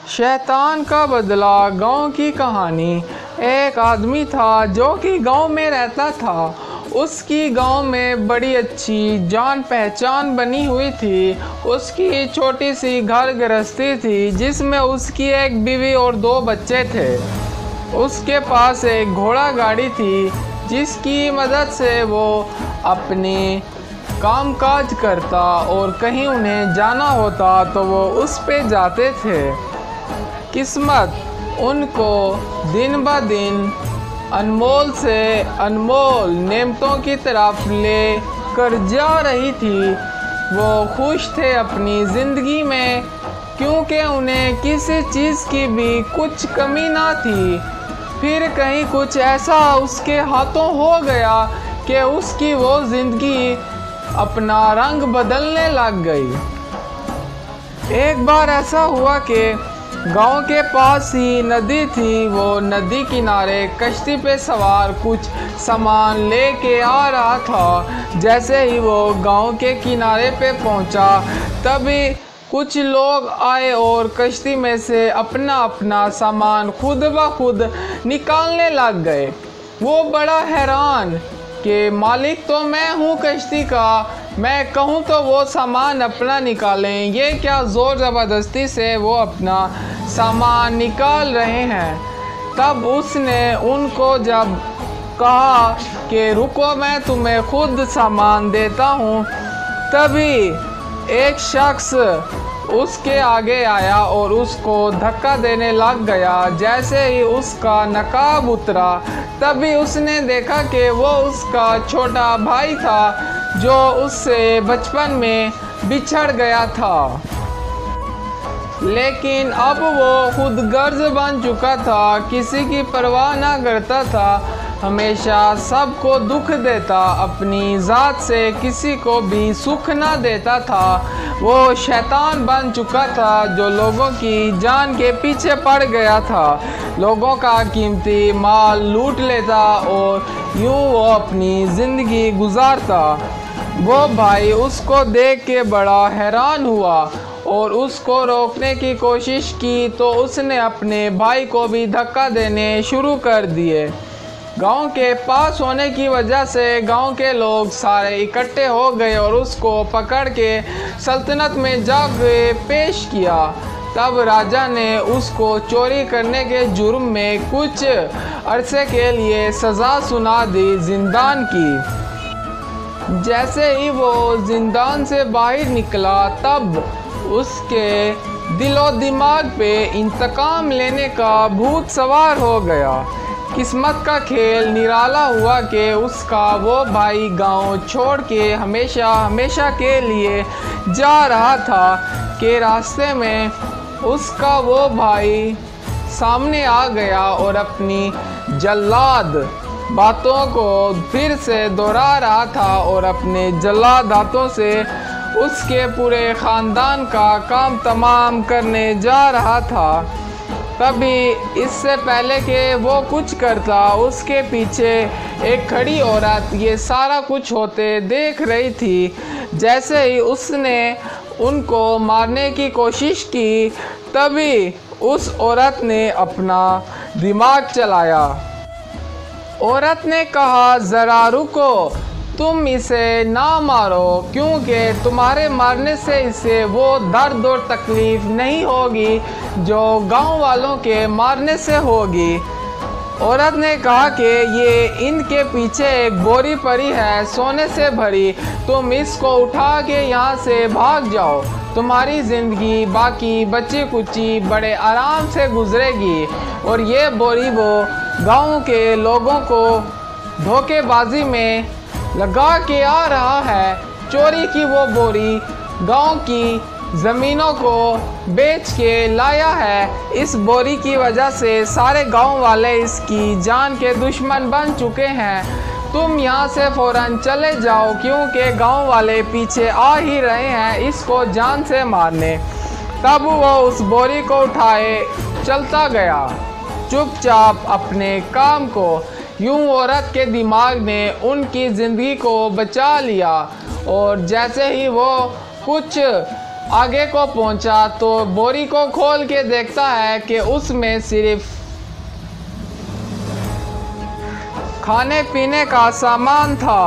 शैतान का बदला। गांव की कहानी। एक आदमी था जो कि गांव में रहता था। उसकी गांव में बड़ी अच्छी जान पहचान बनी हुई थी। उसकी छोटी सी घर गृहस्थी थी जिसमें उसकी एक बीवी और 2 बच्चे थे। उसके पास एक घोड़ा गाड़ी थी जिसकी मदद से वो अपनी कामकाज करता और कहीं उन्हें जाना होता तो वो उस पे जाते थे। किस्मत उनको दिन ब दिन अनमोल से अनमोल नेमतों की तरफ ले कर जा रही थी। वो खुश थे अपनी ज़िंदगी में क्योंकि उन्हें किसी चीज़ की भी कुछ कमी ना थी। फिर कहीं कुछ ऐसा उसके हाथों हो गया कि उसकी वो ज़िंदगी अपना रंग बदलने लग गई। एक बार ऐसा हुआ कि गांव के पास ही नदी थी। वो नदी किनारे कश्ती पे सवार कुछ सामान लेके आ रहा था। जैसे ही वो गांव के किनारे पे पहुंचा तभी कुछ लोग आए और कश्ती में से अपना अपना सामान खुद ब खुद निकालने लग गए। वो बड़ा हैरान कि मालिक तो मैं हूँ कश्ती का, मैं कहूँ तो वो सामान अपना निकालें। ये क्या ज़ोर ज़बरदस्ती से वो अपना सामान निकाल रहे हैं। तब उसने उनको जब कहा कि रुको मैं तुम्हें खुद सामान देता हूँ, तभी एक शख्स उसके आगे आया और उसको धक्का देने लग गया। जैसे ही उसका नकाब उतरा तभी उसने देखा कि वो उसका छोटा भाई था जो उससे बचपन में बिछड़ गया था। लेकिन अब वो खुद गर्ज बन चुका था, किसी की परवाह ना करता था, हमेशा सबको दुख देता, अपनी ज़ात से किसी को भी सुख ना देता था। वो शैतान बन चुका था जो लोगों की जान के पीछे पड़ गया था, लोगों का कीमती माल लूट लेता और यूँ वो अपनी ज़िंदगी गुजारता। वो भाई उसको देख के बड़ा हैरान हुआ और उसको रोकने की कोशिश की तो उसने अपने भाई को भी धक्का देने शुरू कर दिए। गांव के पास होने की वजह से गांव के लोग सारे इकट्ठे हो गए और उसको पकड़ के सल्तनत में जाके पेश किया। तब राजा ने उसको चोरी करने के जुर्म में कुछ अरसे के लिए सज़ा सुना दी, जिंदान की। जैसे ही वो जिंदान से बाहर निकला तब उसके दिलो दिमाग पे इंतकाम लेने का भूत सवार हो गया। किस्मत का खेल निराला हुआ कि उसका वो भाई गांव छोड़ के हमेशा हमेशा के लिए जा रहा था कि रास्ते में उसका वो भाई सामने आ गया और अपनी जल्लाद बातों को फिर से दोहरा रहा था और अपने जल्लाद हाथों से उसके पूरे ख़ानदान का काम तमाम करने जा रहा था। तभी इससे पहले कि वो कुछ करता उसके पीछे एक खड़ी औरत ये सारा कुछ होते देख रही थी। जैसे ही उसने उनको मारने की कोशिश की तभी उस औरत ने अपना दिमाग चलाया। औरत ने कहा ज़रा रुको, तुम इसे ना मारो क्योंकि तुम्हारे मारने से इसे वो दर्द और तकलीफ़ नहीं होगी जो गांव वालों के मारने से होगी। औरत ने कहा कि ये इनके पीछे एक बोरी पड़ी है सोने से भरी, तुम इसको उठा के यहाँ से भाग जाओ, तुम्हारी ज़िंदगी बाकी बची कुची बड़े आराम से गुजरेगी। और ये बोरी वो गांव के लोगों को धोखेबाजी में लगा के आ रहा है। चोरी की वो बोरी गांव की ज़मीनों को बेच के लाया है। इस बोरी की वजह से सारे गांव वाले इसकी जान के दुश्मन बन चुके हैं। तुम यहाँ से फ़ौरन चले जाओ क्योंकि गांव वाले पीछे आ ही रहे हैं इसको जान से मारने। तब वो उस बोरी को उठाए चलता गया चुपचाप अपने काम को। यूं औरत के दिमाग ने उनकी ज़िंदगी को बचा लिया और जैसे ही वो कुछ आगे को पहुंचा तो बोरी को खोल के देखता है कि उसमें सिर्फ खाने पीने का सामान था।